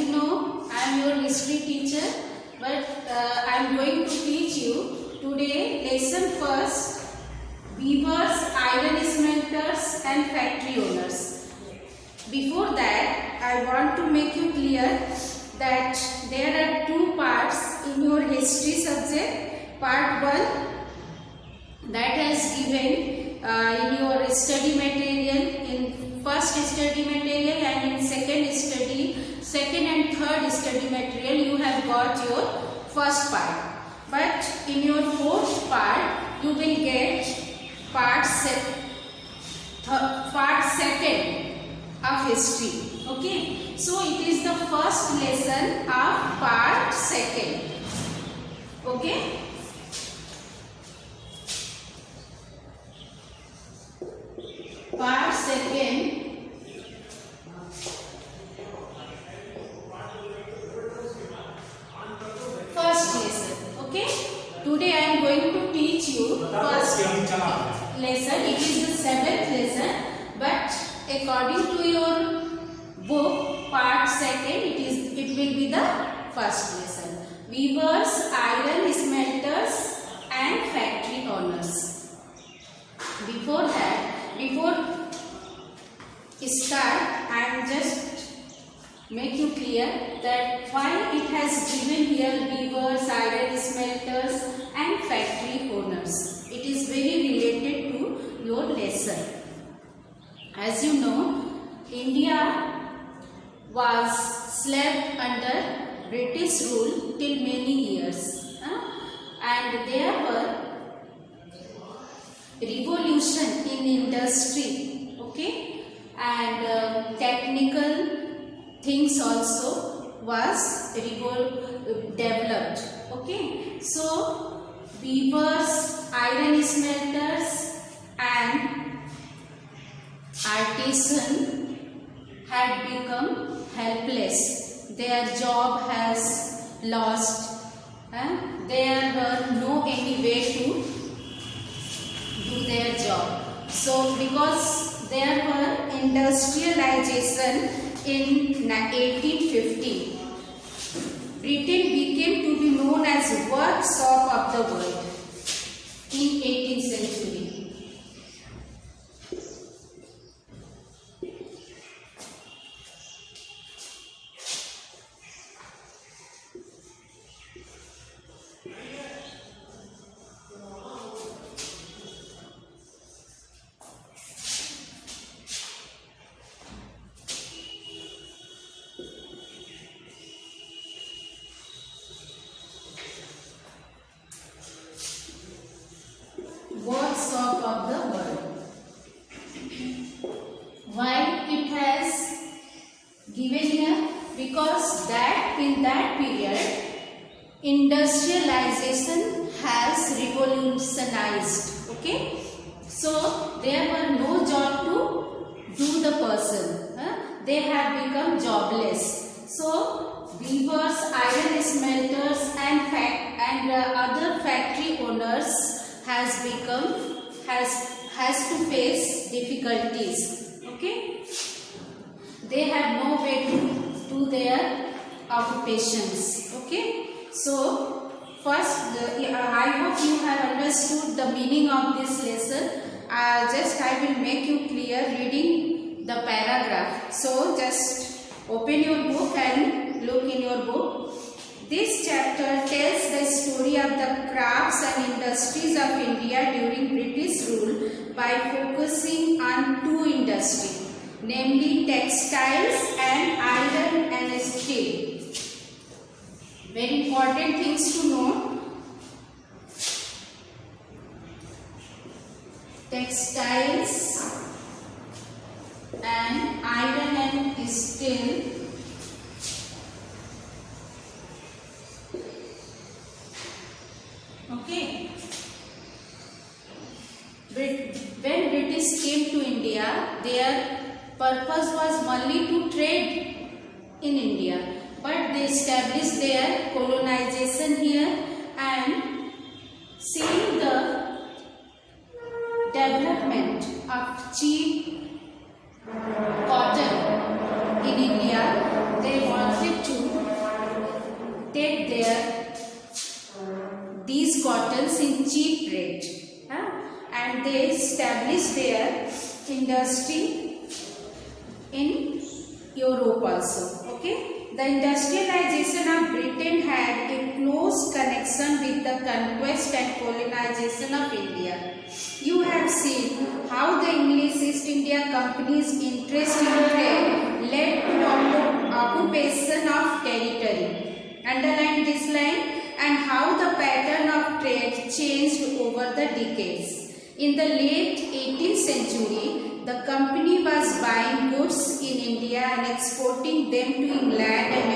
you know, I am your history teacher, but I am going to teach you today lesson first, weavers, iron smelters and factory owners. Before that, I want to make you clear that there are two parts in your history subject. Part 1 that has given in your study material, in first study material and in second and third study material you have got your first part. But in your fourth part you will get part second of history. Okay, so it is the first lesson of part second. Okay. Part second, first lesson. Okay, today I am going to teach you first lesson. It is the 7th lesson, but according to your book, part second, it will be the first lesson. Weavers, iron smelters and factory owners. Before start, I am just make you clear that why it has given here weavers, iron smelters and factory owners. It is very related to your lesson. As you know, India was slave under British rule till many years, and there were revolution in industry, okay, and technical things also was developed. Okay, so weavers, iron smelters and artisans had become helpless. Their job has lost. There were no any way to do their job. So because there were industrialization in 1850, Britain became to be known as workshop of the world in 18th century. Workshop of the world. Why it has given here? Because that in that period industrialization has revolutionized. Okay, so there were no job to do the person. They have become jobless. So weavers, iron smelters and other factory owners has to face difficulties. Okay, they have no way to do their occupations. Okay, so first I hope you have understood the meaning of this lesson. I will make you clear reading the paragraph. So just open your book and look in your book. This chapter tells the story of the crafts and industries of India during British rule by focusing on two industries, namely textiles and iron and steel. Very important things to know. Textiles and iron and steel. Okay. When British came to India, their purpose was only to trade in India, but they established their colonization here, and seeing the development of cheap cotton in India, they wanted to their these cottons in cheap rate, and they established their industry in Europe also. Okay. The industrialization of Britain had a close connection with the conquest and colonization of India. You have seen how the English East India Company's interest in trade led to occupation of territory. Underline this line. And how the pattern of trade changed over the decades. In the late 18th century, the company was buying goods in India and exporting them to England and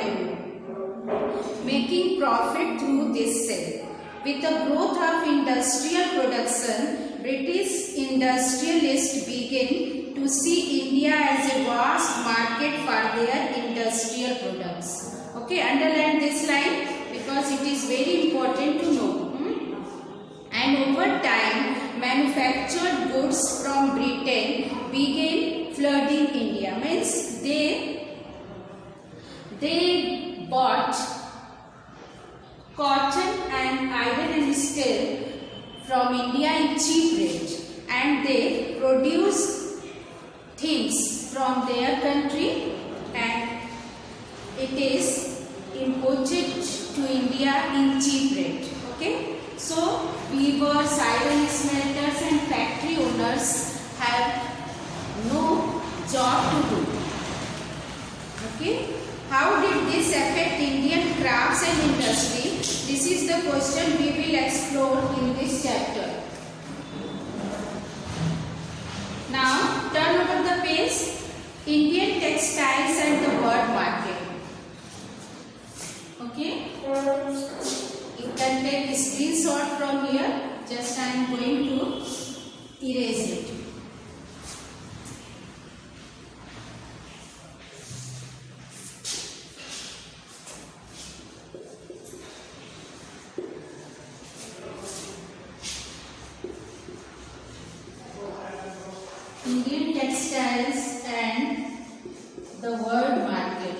Europe, making profit through this sale. With the growth of industrial production, British industrialists began to see India as a vast market for their industrial products. Okay, underline this line because it is very important to know. And over time, manufactured goods from Britain began flooding India. Means they bought cotton and iron and steel from India in cheap rate, and they produced things from their country and it is imported to India in cheap rate. Okay. So, weavers, iron smelters and factory owners have no job to do. Okay. How did this affect Indian crafts and industry? This is the question we will explore in this chapter. Now, turn over the page. Indian textiles and the world market. Okay. You can take a screenshot from here. Just I am going to erase it. Indian textiles and the world market.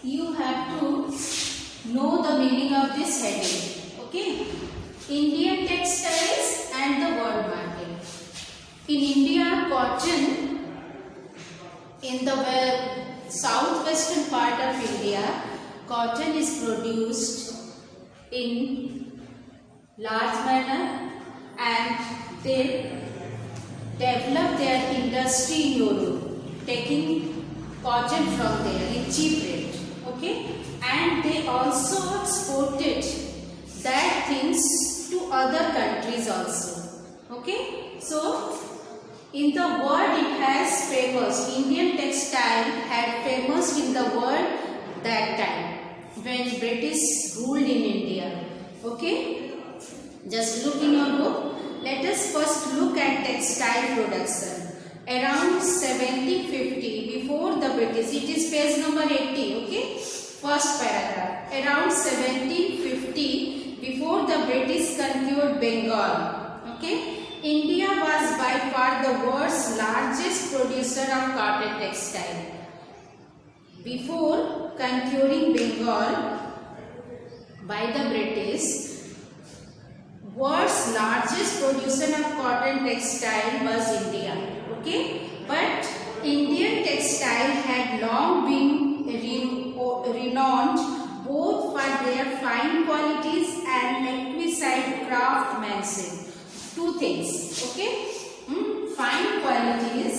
You have to know the meaning of this heading. Okay. Indian textiles and the world market. In India, cotton in the southwestern part of India, cotton is produced in large manner and they develop their industry in Europe, taking cotton from there in cheap rate. Okay, and they also exported that things to other countries also. Okay, so in the world it has famous. Indian textile had famous in the world that time when British ruled in India. Okay, just look in your book. Let us first look at textile production. Around 1750, before the British, it is page number 80, okay, first paragraph. Around 1750, before the British conquered Bengal, okay, India was by far the world's largest producer of cotton textile. Before conquering Bengal by the British, world's largest producer of cotton textile was India. Okay, but Indian textile had long been renowned both for their fine qualities and exquisite craftsmanship. Two things. Okay, fine qualities.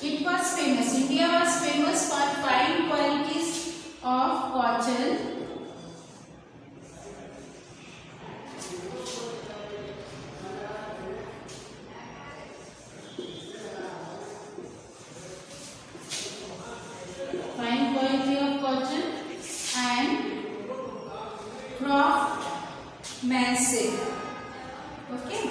It was famous. India was famous for fine qualities of cotton. Fine quality of cotton and craftsmanship. Okay.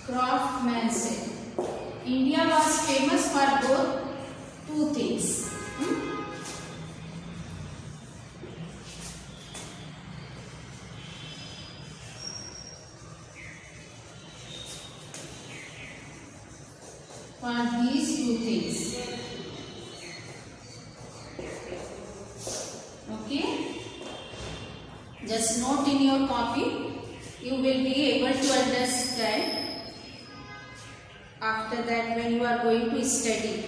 Craftsmanship. I said. India was famous for both two things. For these two things. Okay. Just note in your copy. You will be able to understand after that when you are going to study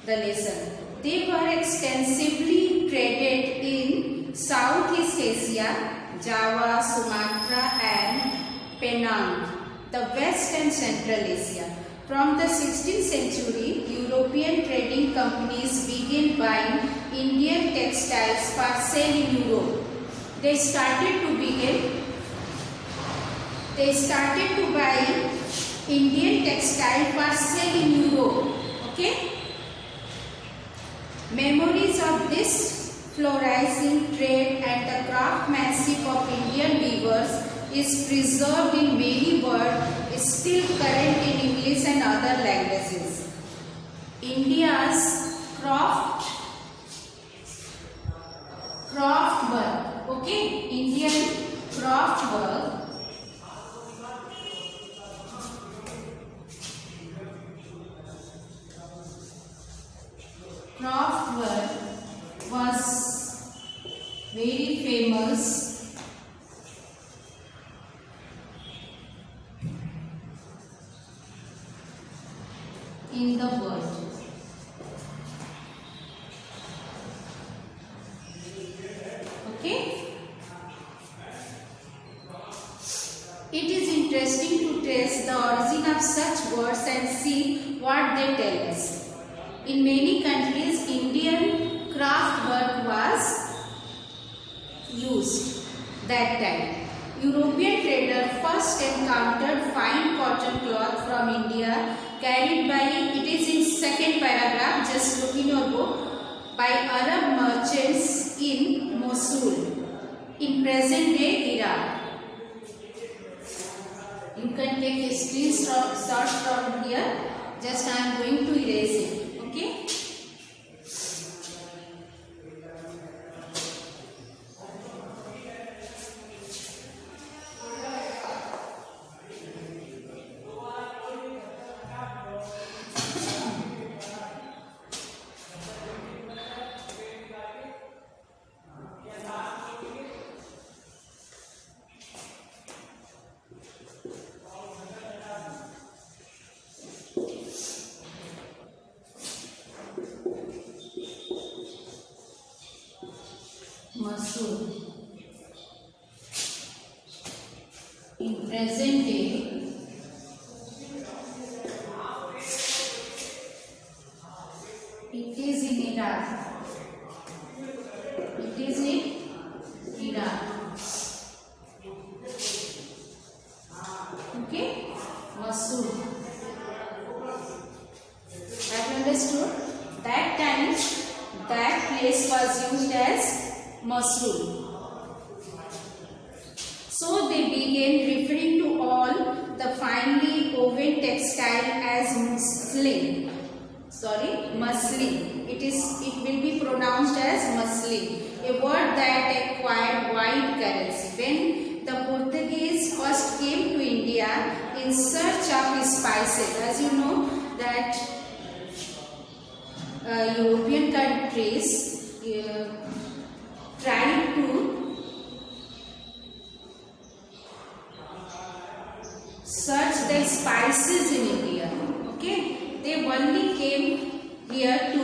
the lesson. They were extensively traded in Southeast Asia, Java, Sumatra and Penang, the West and Central Asia. From the 16th century, European trading companies began buying Indian textiles for sale in Europe. They started to buy Indian textile for sale in Europe. Okay. Memories of this flourishing trade and the craftsmanship of Indian weavers is preserved in many words still current in English and other languages. India's craft work. Okay. Indian craft work. Craft work was very famous in the world. Okay. It is interesting to trace the origin of such words and see what they tell us. In many countries, Indian craft work was used that time. European traders first encountered fine cotton cloth from India carried by, it is in second paragraph, just look in your book, by Arab merchants in Mosul in present day Iraq. You can take a screenshot from here, just I am going to erase it. Okay. Mosul in present day it is in Iraq. It is in Iraq. Okay, Mosul. Have you understood? That time that place was used as Mosul. So they began referring to all the finely woven textile as muslin. Muslin. It will be pronounced as muslin, a word that acquired wide currency. When the Portuguese first came to India in search of spices, as you know that European countries tried to search the spices in India. Okay, they only came here to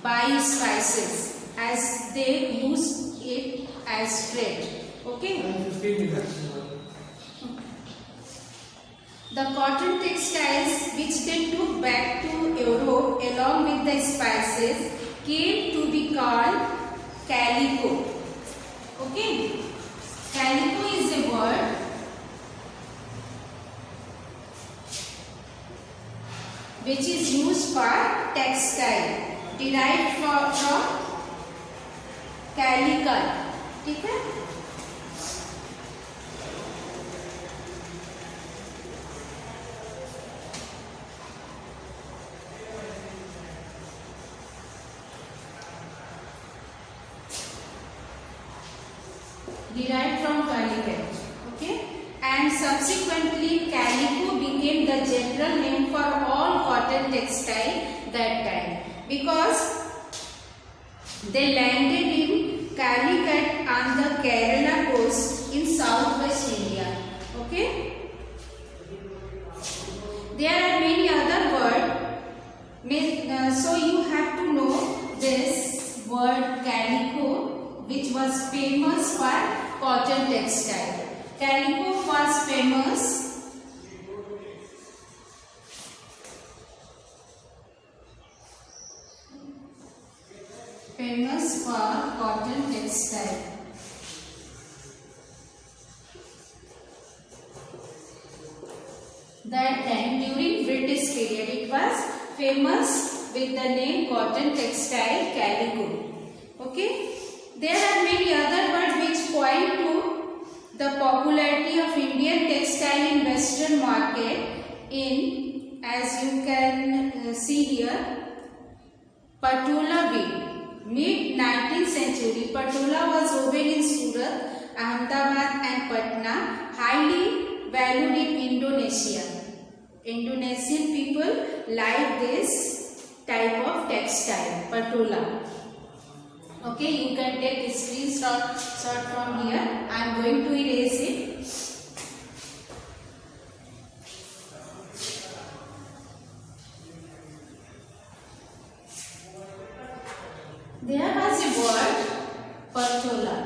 buy spices as they used it as trade. Okay. The cotton textiles which they took back to Europe along with the spices came to be called calico. Okay. Calico is a word which is used for textile, derived from calicut. ठीक है? derived from Calicut. Okay, and subsequently calico became the general name for all cotton textile that time, because they landed in Calicut on the Kerala coast in southwest India. Okay. There are many other words, so you have to know this word calico, which was famous for cotton textile. Calico was famous for cotton textile. That time during British period it was famous with the name cotton textile calico. Okay, there are many other words which point to the popularity of Indian textile in Western market. In, as you can see here, Patola weave. Mid 19th century, Patola was woven in Surat, Ahmedabad and Patna, highly valued in Indonesia. Indonesian people like this type of textile, Patola. Okay, you can take a screenshot from here. I am going to erase it. There was a word, Patola,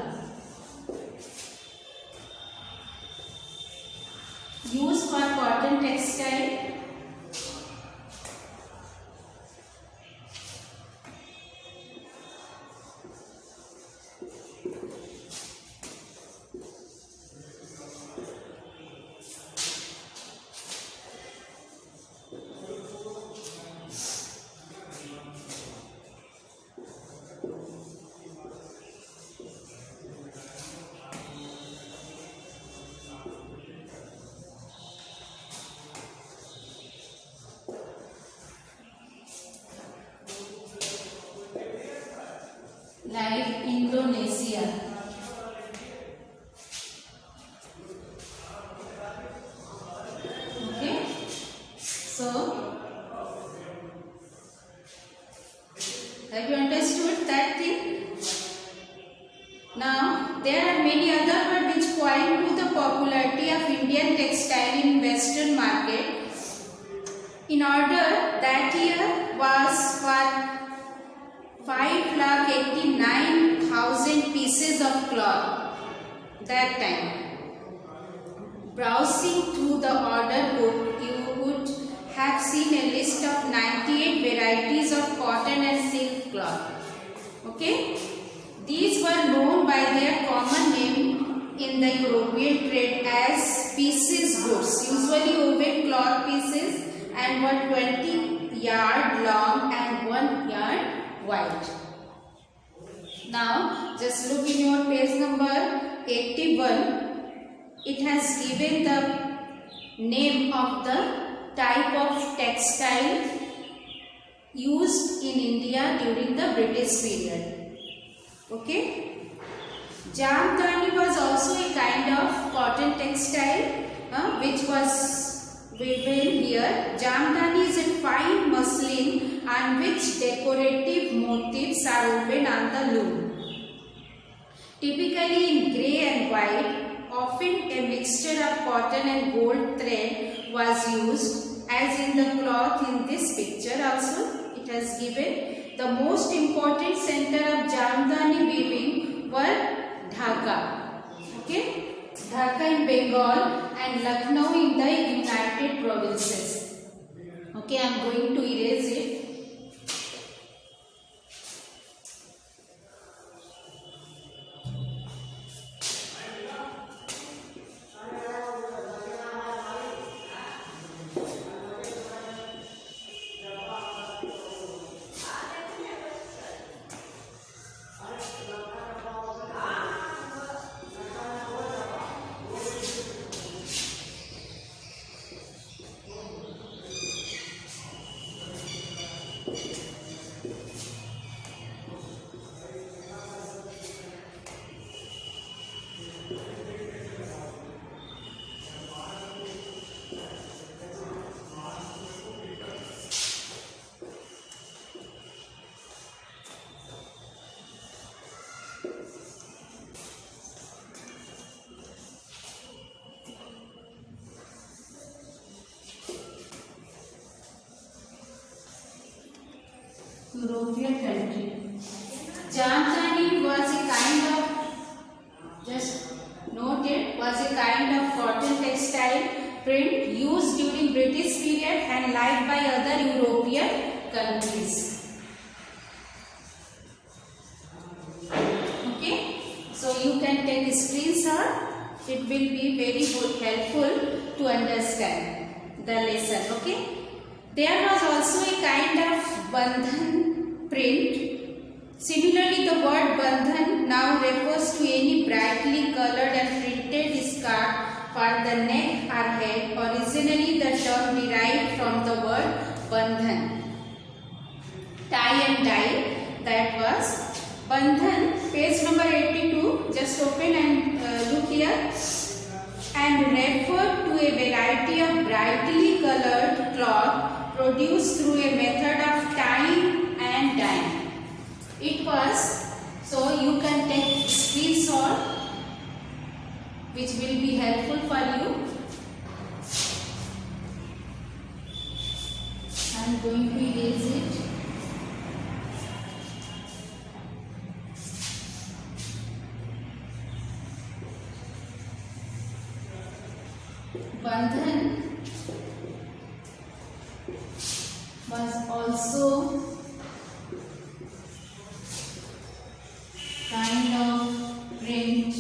used for cotton textile. Like Indonesia. Okay, so have you understood that thing? Now there are many other words which point to the popularity of Indian textile in Western market. In order, that year was for 5,89,000 pieces of cloth that time. Browsing through the order book, you would have seen a list of 98 varieties of cotton and silk cloth. Okay, these were known by their common name in the European trade as pieces goods, usually woven cloth pieces, and were 20 yard long and 1 yard wide. Now just look in your page number 81. It has given the name of the type of textile used in India during the British period. Okay, Jamdani was also a kind of cotton textile which was woven here. Jamdani is a fine muslin on which decorative motifs are woven on the loom. Typically in grey and white, often a mixture of cotton and gold thread was used, as in the cloth in this picture also it has given. The most important center of Jamdani weaving were Dhaka. Okay, Dhaka in Bengal and Lucknow in the United Provinces. Okay, I am going to erase it. European country. Jamtani was a kind of, just note it, was a kind of cotton textile print used during British period and liked by other European countries. Okay, so you can take a screenshot. It will be very helpful to understand the lesson. Okay, there was also a kind of bandhan print. Similarly, the word bandhan now refers to any brightly colored and printed scarf for the neck or head. Originally, the term derived from the word bandhan. Tie and dye, that was bandhan. Page number 82, just open and look here. And refer to a variety of brightly colored cloth produced through a method of tying and dyeing. It was, so you can take screenshot which will be helpful for you. I am going to erase it. Bandhan was also kind of print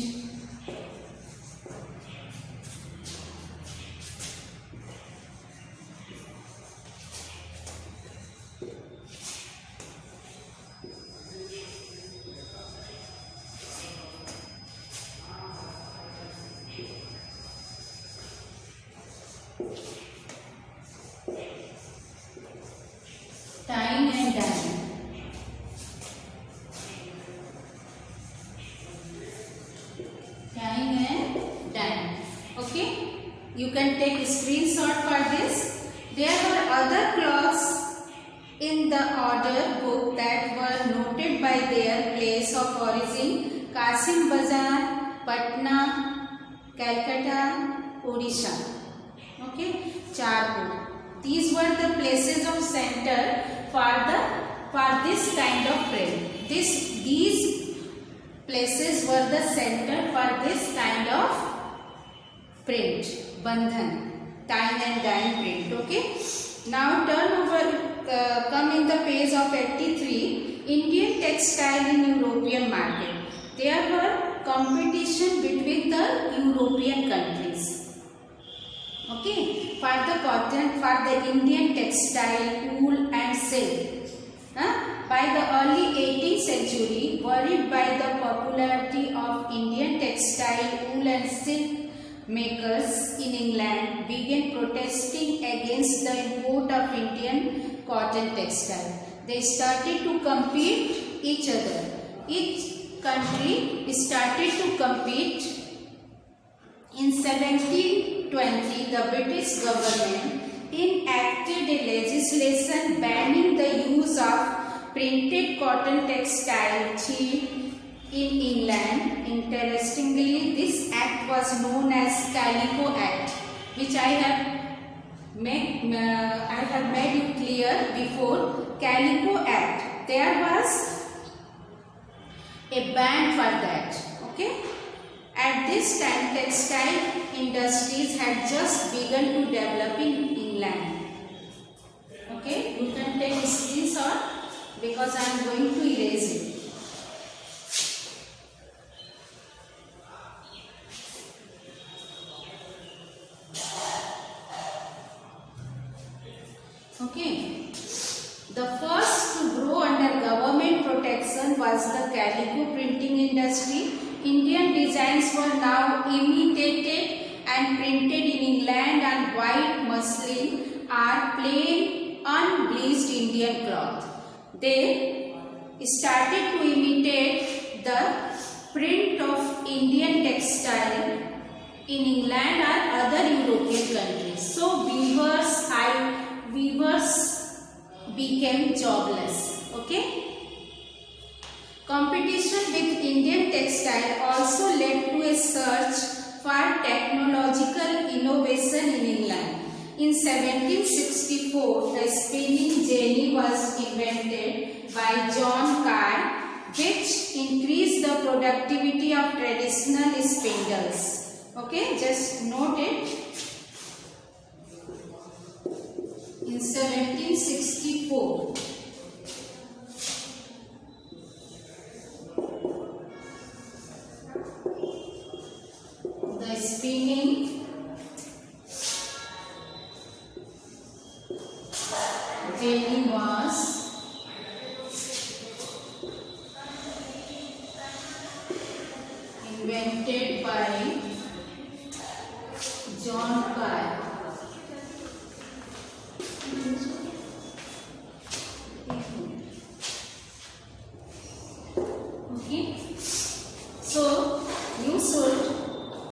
tying and dyeing. Tying and dyeing. Okay, you can take a screenshot for this. There were other cloths in the order book that were noted by their place of origin: Kasim Bazar, Patna, Calcutta, Odisha. Okay, Charpur. These were the places of center for this kind of print. These places were the center for this kind of print. Bandhan, tying and dyeing print. Okay. Now turn over. Come in the page of 83. Indian textile in European market. There were competition between the European countries. Okay, for the cotton, for the Indian textile, wool and silk. By the early 18th century, worried by the popularity of Indian textile, wool and silk makers in England began protesting against the import of Indian cotton textile. They started to compete each other. Each country started to compete. In 1720, the British government enacted a legislation banning the use of printed cotton textile cheap in England. Interestingly, this act was known as Calico Act, which I have made it clear before. Calico Act, there was a ban for that. Okay. At this time, textile industries had just begun to develop in England. Okay, you can take a screenshot because I am going to erase it. Okay, the first to grow under government protection was the calico printing industry. Indian designs were now imitated and printed in England on white muslin or plain unbleached Indian cloth. They started to imitate the print of Indian textile in England or other European countries. So weavers became jobless. Okay. Competition with Indian textile also led to a search for technological innovation in England. In 1764, the spinning jenny was invented by John Carr, which increased the productivity of traditional spindles. Okay, just note it. In 1764, the spinning jenny was invented by John Carr.